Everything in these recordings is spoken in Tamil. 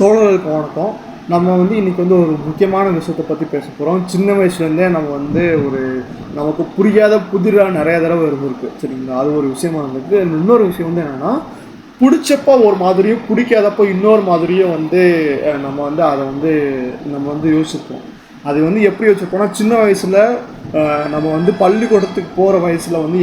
தோழர்களுக்கு வணக்கம். நம்ம வந்து இன்றைக்கி வந்து ஒரு முக்கியமான விஷயத்தை பற்றி பேச போகிறோம். சின்ன வயசுலேருந்தே நம்ம வந்து நமக்கு புரியாத புதிராக நிறைய தடவை இருந்திருக்கு, சரிங்களா? அது ஒரு விஷயமா இருந்திருக்கு. இன்னொரு விஷயம் வந்து என்னென்னா, பிடிச்சப்போ ஒரு மாதிரியும் பிடிக்காதப்போ இன்னொரு மாதிரியும் வந்து நம்ம வந்து யோசிப்போம். அது வந்து எப்படி யோசிப்போம்னா, சின்ன வயசில் நம்ம வந்து பள்ளிக்கூடத்துக்கு போகிற வயசில் வந்து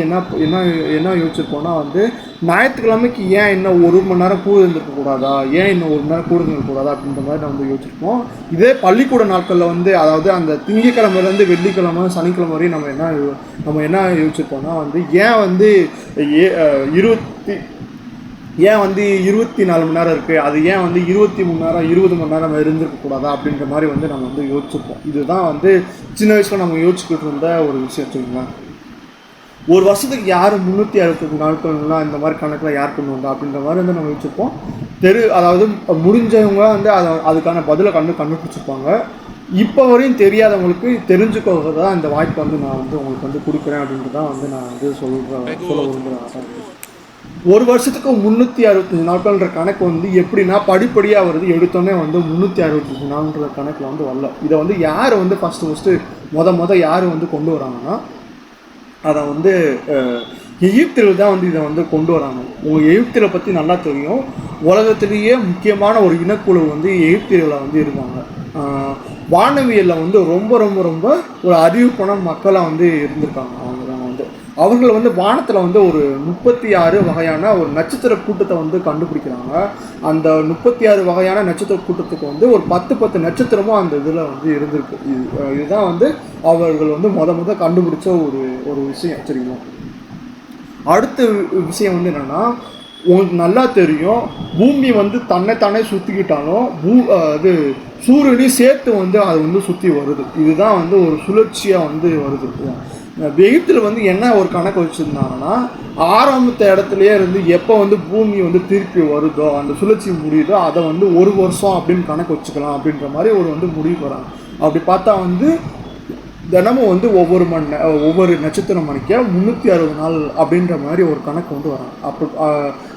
என்ன யோசிச்சிருப்போம்னா வந்து, ஞாயிற்றுக்கிழமைக்கு ஏன் இன்னும் 1 மணி நேரம் கூட இருந்திருக்கக்கூடாதா, ஏன் இன்னும் 1 மணி நேரம் கூட இருந்திருக்கக்கூடாதா அப்படின்ற மாதிரி நம்ம வந்து யோசிச்சிருப்போம். இதே பள்ளிக்கூட நாட்களில் வந்து, அதாவது அந்த திங்கக்கிழமையிலேருந்து வெள்ளிக்கிழமை சனிக்கிழமை வரையும் நம்ம என்ன யோசிச்சிருப்போம்னா வந்து, ஏன் வந்து 24 மணி நேரம் இருக்குது, அது ஏன் வந்து 23 நேரம் 20 மணி நேரம் இருந்திருக்கக்கூடாதா அப்படின்ற மாதிரி வந்து நம்ம வந்து யோசிச்சிருப்போம். இதுதான் வந்து சின்ன வயசில் நம்ம யோசிச்சுக்கிட்டு இருந்த ஒரு விஷயம், சரிங்களா? ஒரு வருஷத்துக்கு யார் 365 நாட்கள்லாம் இந்த மாதிரி கணக்கில் யார் கொண்டு வந்தா அப்படின்ற மாதிரி வந்து நம்ம யோசிச்சிருப்போம். அதாவது முடிஞ்சவங்க வந்து அதுக்கான பதிலை கண்டுபிடிச்சிருப்பாங்க. இப்போ வரையும் தெரியாதவங்களுக்கு தெரிஞ்சுக்கிறது தான் இந்த வாய்ப்பு வந்து நான் வந்து உங்களுக்கு வந்து கொடுக்குறேன் அப்படின்ட்டு தான் வந்து நான் வந்து சொல்ல விரும்புகிறேன். ஒரு வருஷத்துக்கு 365 நாட்கள்ன்ற கணக்கு வந்து எப்படின்னா படிப்படியாக வருது. எடுத்தோடனே வந்து 365 நாள்ன்ற கணக்கில் வந்து வரல. இதை வந்து யார் வந்து ஃபஸ்ட்டு யார் வந்து கொண்டு வராங்கன்னா, அதை வந்து எகிப்தில் தான் வந்து இதை வந்து கொண்டு வராங்க. உங்களுக்கு எகிப்தில் பற்றி நல்லா தெரியும். உலகத்திலேயே முக்கியமான ஒரு இனக்குழு வந்து எகிப்தியர்களை வந்து இருக்காங்க. வானவியலில் வந்து ரொம்ப ரொம்ப ரொம்ப ஒரு அறிவுப்பான மக்களாக வந்து இருந்திருக்காங்க. அவர்கள் வந்து வானத்தில் வந்து ஒரு 36 வகையான ஒரு நட்சத்திர கூட்டத்தை வந்து கண்டுபிடிக்கிறாங்க. அந்த 36 வகையான நட்சத்திர கூட்டத்துக்கு வந்து ஒரு 10 நட்சத்திரமும் அந்த இதில் வந்து இருந்திருக்கு. இதுதான் வந்து அவர்கள் வந்து முத கண்டுபிடிச்ச ஒரு விஷயம், சரிங்களா? அடுத்த விஷயம் வந்து என்னென்னா, உங்களுக்கு நல்லா தெரியும், பூமி வந்து தன்னைத்தானே சுற்றிக்கிட்டாலும் அது சூரியனையும் சேர்த்து வந்து அது வந்து சுற்றி வருது. இதுதான் வந்து ஒரு சுழற்சியாக வந்து வருது. எகிப்தில் வந்து என்ன ஒரு கணக்கு வச்சுருந்தாங்கன்னா, ஆரம்பத்த இடத்துலையே இருந்து எப்போ வந்து பூமி வந்து திருப்பி வருதோ, அந்த சுழற்சி முடியுதோ, அதை வந்து 1 வருஷம் அப்படின்னு கணக்கு வச்சுக்கலாம் அப்படின்ற மாதிரி வந்து முடிவு வராங்க. அப்படி பார்த்தா வந்து தினமும் வந்து ஒவ்வொரு நட்சத்திர மணிக்கு 360 நாள் அப்படின்ற மாதிரி ஒரு கணக்கு வந்து வராங்க.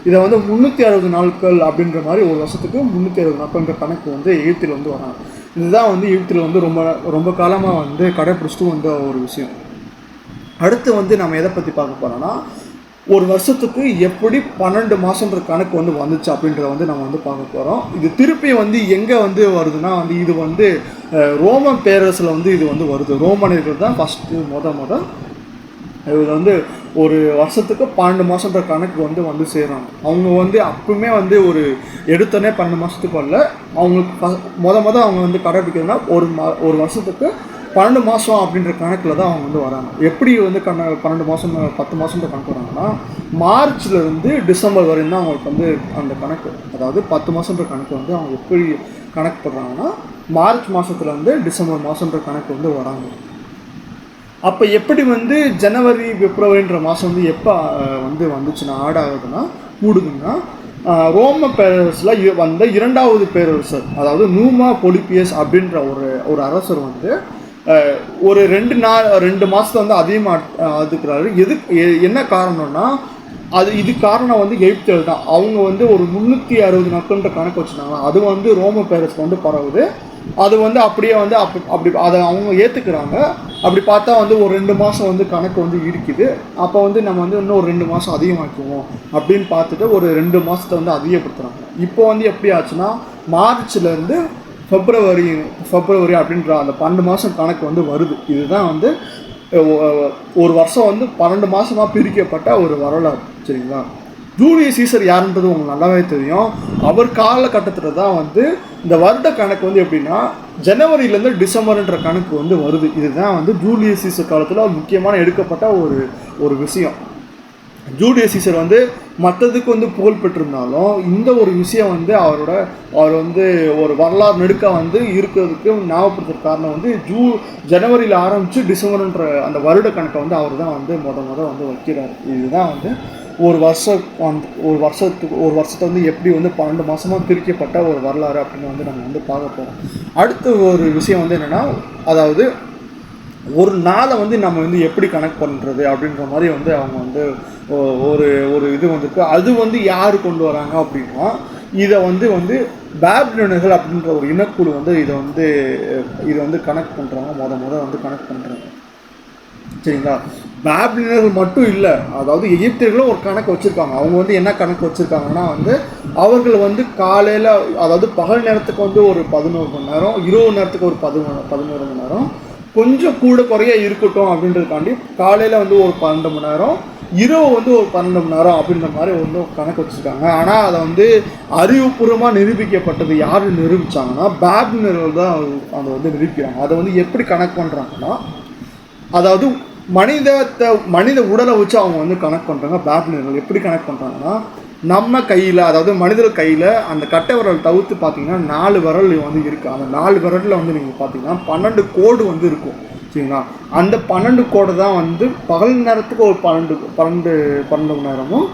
இதை வந்து 360 நாட்கள் அப்படின்ற மாதிரி ஒரு வருஷத்துக்கு 360 நாட்கள்ன்ற கணக்கு வந்து எகிப்தில் வந்து வராங்க. இதுதான் வந்து எகிப்தில் வந்து ரொம்ப ரொம்ப காலமாக வந்து கடைப்பிடிச்சிட்டு வந்த ஒரு விஷயம். அடுத்து வந்து நம்ம எதை பற்றி பார்க்க போகிறோன்னா, ஒரு வருஷத்துக்கு எப்படி 12 மாதன்ற கணக்கு வந்து வந்துச்சு அப்படின்றத வந்து நம்ம வந்து பார்க்க போகிறோம். இது திருப்பி வந்து எங்கே வந்து வருதுன்னா வந்து, இது வந்து ரோமன் பேரரசில் வந்து இது வந்து வருது. ரோமனியர்கள் தான் ஃபஸ்ட்டு இது வந்து ஒரு வருஷத்துக்கு 12 மாதன்ற கணக்கு வந்து செய்கிறாங்க. அவங்க வந்து அப்பவுமே வந்து ஒரு எடுத்தோடனே 12 மாதத்துக்கு வரல. அவங்களுக்கு அவங்க வந்து கடைப்பிடிக்கிறதுனா ஒரு வருஷத்துக்கு 12 மாதம் அப்படின்ற கணக்கில் தான் அவங்க வந்து வராங்க. எப்படி வந்து 12 மாதம் 10 மாதன்ற கணக்கு வராங்கன்னா, மார்ச்லேருந்து டிசம்பர் வரையும் தான் அவங்களுக்கு வந்து அந்த கணக்கு, அதாவது 10 மாதன்ற கணக்கு வந்து அவங்க எப்படி கணக்கு பண்ணுறாங்கன்னா, மார்ச் மாதத்துலேருந்து டிசம்பர் மாதன்ற கணக்கு வந்து வராங்க. அப்போ எப்படி வந்து ஜனவரி பிப்ரவரின்ற மாதம் வந்து எப்போ வந்து வந்துச்சுன்னா ஆடாகுதுன்னா கூடுதுன்னா, ரோம பேரரசில் வந்த 2வது பேரரசர், அதாவது நூமா பொலிபியஸ் அப்படின்ற ஒரு அரசர் வந்து ஒரு 2 மாதத்தை வந்து அதிகமாக அதுக்குறாரு. என்ன காரணம்னா, இது காரணம் வந்து எகிப்தியர் தான். அவங்க வந்து ஒரு 360 நாட்கள்ன்ற கணக்கு வச்சுருந்தாங்க. அது வந்து ரோம பேரரசில் வந்து பரவுது. அது வந்து அப்படியே வந்து அப்படி அதை அவங்க ஏற்றுக்கிறாங்க. அப்படி பார்த்தா வந்து ஒரு 2 மாதம் வந்து கணக்கு வந்து இருக்குது. அப்போ வந்து நம்ம வந்து இன்னும் ஒரு 2 மாதம் அதிகமாக்குவோம் அப்படின்னு பார்த்துட்டு ஒரு 2 மாதத்தை வந்து அதிகப்படுத்துகிறாங்க. இப்போ வந்து எப்படி ஆச்சுன்னா, மார்ச்லேருந்து பிப்ரவரி அப்படின்ற அந்த 12 மாதம் கணக்கு வந்து வருது. இதுதான் வந்து ஒரு வருஷம் வந்து 12 மாதமாக பிரிக்கப்பட்ட ஒரு வரலாறு, சரிங்களா? ஜூலியஸ் சீசர் யாருன்றது உங்களுக்கு நல்லாவே தெரியும். அவர் காலகட்டத்தில் தான் வந்து இந்த வருட கணக்கு வந்து எப்படின்னா, ஜனவரியிலேருந்து டிசம்பர்ன்ற கணக்கு வந்து வருது. இதுதான் வந்து ஜூலியஸ் சீசர் காலத்தில் முக்கியமான எடுக்கப்பட்ட ஒரு விஷயம். ஜூலியஸ் சீசர் வந்து மற்றதுக்கு வந்து புகழ் பெற்றிருந்தாலும், இந்த ஒரு விஷயம் வந்து அவர் வந்து ஒரு வரலாறு நெடுக்க வந்து இருக்கிறதுக்கு ஞாபகப்படுத்துற காரணம் வந்து ஜனவரியில் ஆரம்பித்து டிசம்பர்ன்ற அந்த வருட கணக்கை வந்து அவர் தான் வந்து வந்து வைக்கிறார். இதுதான் வந்து ஒரு வருஷத்தை வந்து எப்படி வந்து 12 மாதமாக பிரிக்கப்பட்ட ஒரு வரலாறு அப்படின்னு வந்து நம்ம வந்து பார்க்க போகிறோம். அடுத்த ஒரு விஷயம் வந்து என்னென்னா, அதாவது ஒரு நாளை வந்து நம்ம வந்து எப்படி கனெக்ட் பண்ணுறது அப்படின்ற மாதிரி வந்து அவங்க வந்து ஒரு இது வந்துருக்கு. அது வந்து யார் கொண்டு வராங்க அப்படின்னா, இதை வந்து பாபிலோனியர்கள் அப்படின்ற ஒரு இனக்குழு வந்து இதை வந்து கனெக்ட் பண்ணுறாங்க, வந்து கனெக்ட் பண்ணுறாங்க. சரிங்களா? பாபிலோனியர்கள் மட்டும் இல்லை, அதாவது எகிப்தியர்களும் ஒரு கணக்கு வச்சுருக்காங்க. அவங்க வந்து என்ன கணக்கு வச்சுருக்காங்கன்னா வந்து அவர்கள் வந்து காலையில், அதாவது பகல் நேரத்துக்கு வந்து ஒரு 11 மணி நேரம், இரவு நேரத்துக்கு ஒரு 11 மணி நேரம், கொஞ்சம் கூட குறைய இருக்கட்டும் அப்படின்றதுக்காண்டி காலையில் வந்து ஒரு 12 மணி நேரம், இரவு வந்து ஒரு 12 மணி நேரம் அப்படின்ற மாதிரி வந்து கணக்கு வச்சுருக்காங்க. ஆனால் அதை வந்து அறிவுபூர்வமாக நிரூபிக்கப்பட்டது யார் நிரூபித்தாங்கன்னா பாபிலோனியர்கள் தான் அதை வந்து நிரூபிக்கிறாங்க. அதை வந்து எப்படி கணக்கு பண்ணுறாங்கன்னா, அதாவது மனித உடலை வச்சு அவங்க வந்து கனெக்ட் பண்ணுறாங்க. பாபிலோனியர்கள் எப்படி கனெக்ட் பண்ணுறாங்கன்னா, நம்ம கையில், அதாவது மனிதர் கையில் அந்த கட்டை விரல் தவிர்த்து பார்த்தீங்கன்னா 4 விரல் வந்து இருக்குது. அந்த 4 விரலில் வந்து நீங்கள் பார்த்தீங்கன்னா 12 கோடு வந்து இருக்கும். சரிங்களா? அந்த 12 கோடு தான் வந்து பகல் நேரத்துக்கு ஒரு 12 மணி நேரமும்,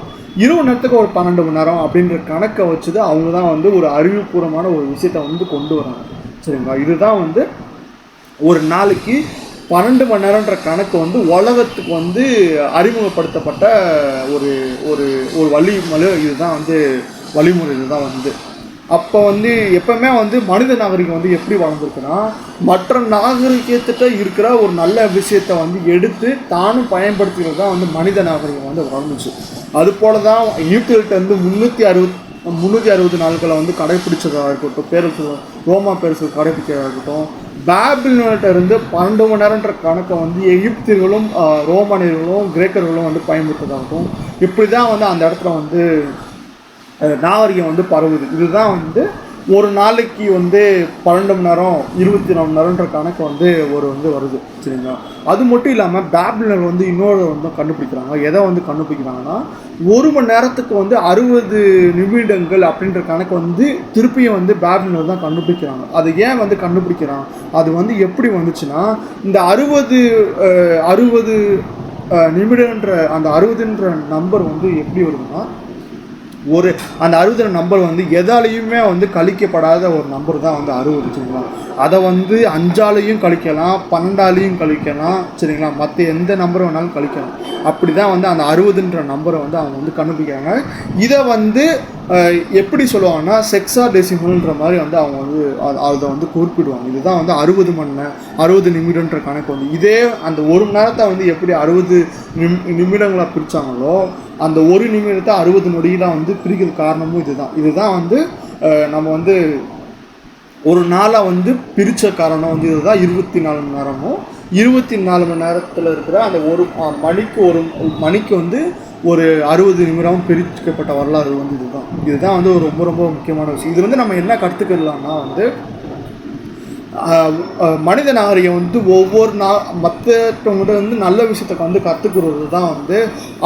இரவு நேரத்துக்கு ஒரு 12 மணி நேரம் அப்படின்ற கணக்கை வச்சுது அவங்க தான் வந்து ஒரு அறிவுபூர்வமான ஒரு விஷயத்தை வந்து கொண்டு வராங்க. சரிங்களா? இதுதான் வந்து ஒரு நாளைக்கு 12 மணி நேரன்ற கணக்கு வந்து உலகத்துக்கு வந்து அறிமுகப்படுத்தப்பட்ட ஒரு ஒரு ஒரு வழிமுறை. இதுதான் வந்து வழிமுறை. இதுதான் வந்து அப்போ வந்து எப்பவுமே வந்து மனித நாகரிகம் வந்து எப்படி வளர்ந்துருக்குன்னா, மற்ற நாகரிகத்திட்ட இருக்கிற ஒரு நல்ல விஷயத்தை வந்து எடுத்து தானும் பயன்படுத்துகிறது தான் வந்து மனித நாகரிகம் வந்து வளர்ந்துச்சு. அது போல தான் ஈப்தியர்கிட்ட வந்து 360 நாட்களை வந்து கடைப்பிடிச்சதாக இருக்கட்டும், ரோமா பேரரசு கடைப்பிடிச்சதாக இருக்கட்டும், பாபிலோனிட்ட இருந்து 12 மணி நேரன்ற கணக்கை வந்து எகிப்தியர்களும் ரோமானியர்களும் கிரேக்கர்களும் வந்து பயன்படுத்துறதாகட்டும், இப்படி தான் வந்து அந்த இடத்துல வந்து நாகரிகம் வந்து பரவுது. இதுதான் வந்து ஒரு நாளைக்கு வந்து 12 மணி நேரம் 24 மணி நேரன்ற கணக்கு வந்து வருது. சரிங்களா? அது மட்டும் இல்லாமல் பாபிலோனியர் வந்து இன்னொரு வந்து கண்டுபிடிக்கிறாங்க. எதை வந்து கண்டுபிடிக்கிறாங்கன்னா, 1 மணி நேரத்துக்கு வந்து 60 நிமிடங்கள் அப்படின்ற கணக்கு வந்து திருப்பியும் வந்து பாபிலோனியர் தான் கண்டுபிடிக்கிறாங்க. அது ஏன் வந்து கண்டுபிடிக்கிறாங்க, அது வந்து எப்படி வந்துச்சுன்னா, இந்த 60 நிமிடன்ற அந்த 60ன்ற நம்பர் வந்து எப்படி வருதுன்னா, அந்த 60 நம்பர் வந்து எதாலையுமே வந்து கழிக்கப்படாத ஒரு நம்பர் தான் வந்து 60. சரிங்களா? அதை வந்து 5ஆலையும் கழிக்கலாம், 12ஆலையும் கழிக்கலாம். சரிங்களா? மற்ற எந்த நம்பர் வேணாலும் கழிக்கலாம். அப்படி தான் வந்து அந்த 60ன்ற நம்பரை வந்து அவங்க வந்து கண்டுபிடிக்கிறாங்க. இதை வந்து எப்படி சொல்லுவாங்கன்னா செக்ஸாடெசிமல்ன்ற மாதிரி வந்து அவங்க வந்து அதை வந்து குறிப்பிடுவாங்க. இதுதான் வந்து 60 நிமிடன்ற கணக்கு வந்து இதே அந்த 1 மணி நேரத்தை வந்து எப்படி 60 நிமிடங்களாக பிரித்தாங்களோ, அந்த 1 நிமிடத்தை 60 நொடியில் வந்து பிரிக்கிற காரணமும் இதுதான் வந்து நம்ம வந்து ஒரு நாளாக வந்து பிரித்த காரணம் வந்து இதுதான். 24 மணி நேரமும் 24 மணி நேரத்தில் இருக்கிற அந்த ஒரு மணிக்கு வந்து ஒரு 60 நிமிடம் பிரிக்கப்பட்ட வரலாறு வந்து இதுதான் வந்து ஒரு ரொம்ப ரொம்ப முக்கியமான விஷயம். இது வந்து நம்ம என்ன கற்றுக்கலாம்னா வந்து மனித நாகரிகம் வந்து ஒவ்வொரு மற்றவங்கள்ட்ட வந்து நல்ல விஷயத்தை வந்து கற்றுக்கிறது தான் வந்து,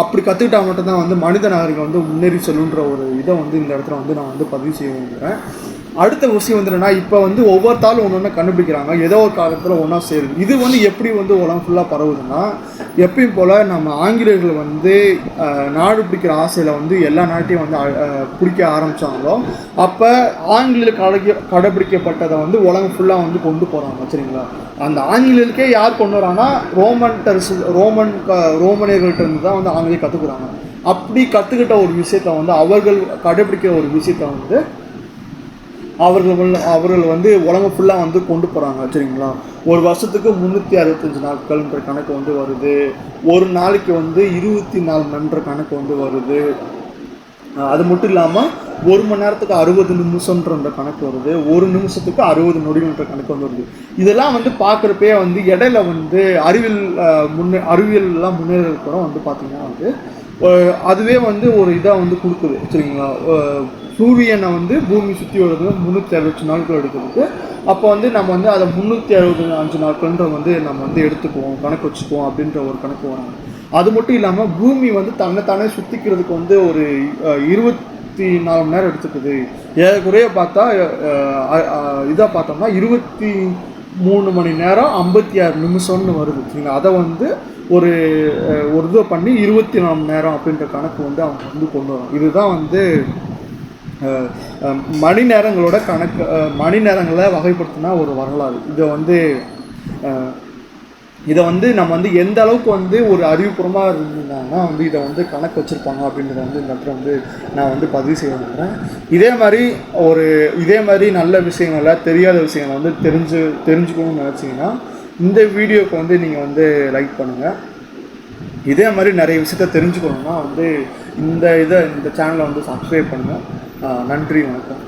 அப்படி கற்றுக்கிட்டா மட்டும்தான் வந்து மனித நாகரிகம் வந்து முன்னேறி செல்லுன்ற ஒரு இதை வந்து இந்த இடத்துல வந்து நான் வந்து பதிவு செய்ய விரும்புகிறேன். அடுத்த விஷயம் வந்து என்னென்னா, இப்போ வந்து ஒவ்வொருத்தாலும் ஒன்று கண்டுபிடிக்கிறாங்க, ஏதோ ஒரு காலத்தில் ஒன்றா சேருது. இது வந்து எப்படி வந்து உலகம் ஃபுல்லாக பரவுதுன்னா, எப்பயும் போல் நம்ம ஆங்கிலேயர்கள் வந்து நாடு பிடிக்கிற ஆசையில் வந்து எல்லா நாட்டையும் வந்து பிடிக்க ஆரம்பித்தாங்களோ, அப்போ ஆங்கிலேயர் கடைப்பிடிக்கப்பட்டதை வந்து உலகம் ஃபுல்லாக வந்து கொண்டு போகிறாங்க. சரிங்களா? அந்த ஆங்கிலேயருக்கே யார் கொண்டு வராங்கன்னா ரோமனியர்கள்ட்ட இருந்து தான் வந்து ஆங்கிலேயர் கற்றுக்குறாங்க. அப்படி கற்றுக்கிட்ட ஒரு விஷயத்தை வந்து அவர்கள் கடைப்பிடிக்கிற ஒரு விஷயத்தை வந்து அவர்கள் வந்து உலகம் ஃபுல்லாக வந்து கொண்டு போகிறாங்க. சரிங்களா? ஒரு வருஷத்துக்கு 365 நாட்கள்ன்ற கணக்கு வந்து வருது. ஒரு நாளைக்கு வந்து 24 மணின்ற கணக்கு வந்து வருது. அது மட்டும் இல்லாமல் 1 மணி நேரத்துக்கு 60 நிமிஷம்ன்ற கணக்கு வருது. 1 நிமிஷத்துக்கு 60 நொடிகள்ன்ற கணக்கு வந்து வருது. இதெல்லாம் வந்து பார்க்குறப்பே வந்து இடையில வந்து அறிவியல்லாம் முன்னேறப்பறம் வந்து பார்த்திங்கன்னா வந்து அதுவே வந்து ஒரு இதாக வந்து கொடுக்குது. சரிங்களா? சூரியனை வந்து பூமி சுற்றி வருது 365 நாட்கள் எடுக்கிறதுக்கு. அப்போ வந்து நம்ம வந்து அதை 365 நாட்கள்ன்ற வந்து நம்ம வந்து எடுத்துக்குவோம், கணக்கு வச்சுக்குவோம் அப்படின்ற ஒரு கணக்கு வராங்க. அது மட்டும் இல்லாமல் பூமி வந்து தன்னைத்தானே சுற்றிக்கிறதுக்கு வந்து ஒரு 24 மணி நேரம் எடுத்துக்குது. ஏறக்குறைய பார்த்தா இதாக பார்த்தோம்னா 23 மணி நேரம் 56 நிமிஷம்னு வருது. சரிங்களா? அதை வந்து ஒரு இதை பண்ணி 24 மணி நேரம் அப்படின்ற கணக்கு வந்து அவங்க வந்து கொண்டு வரோம். இதுதான் வந்து மணி நேரங்களோட கணக்கு, மணி நேரங்களை வகைப்படுத்தினா ஒரு வரலாறு. இதை வந்து இதை வந்து நம்ம வந்து எந்த அளவுக்கு வந்து ஒரு அறிவுபூர்வமாக இருந்தாங்கன்னா வந்து இதை வந்து கணக்கு வச்சுருப்பாங்க அப்படின்றத வந்து இந்த இடத்துல வந்து நான் வந்து பதிவு செய்ய விரும்புகிறேன். இதே மாதிரி நல்ல விஷயங்களை, தெரியாத விஷயங்களை வந்து தெரிஞ்சுக்கணும்னு நினச்சிங்கன்னா இந்த வீடியோக்கு வந்து நீங்கள் வந்து லைக் பண்ணுங்கள். இதே மாதிரி நிறைய விஷயத்த தெரிஞ்சுக்கணுன்னா வந்து இந்த சேனலை வந்து சப்ஸ்கிரைப் பண்ணுங்கள். நன்றி, வணக்கம்.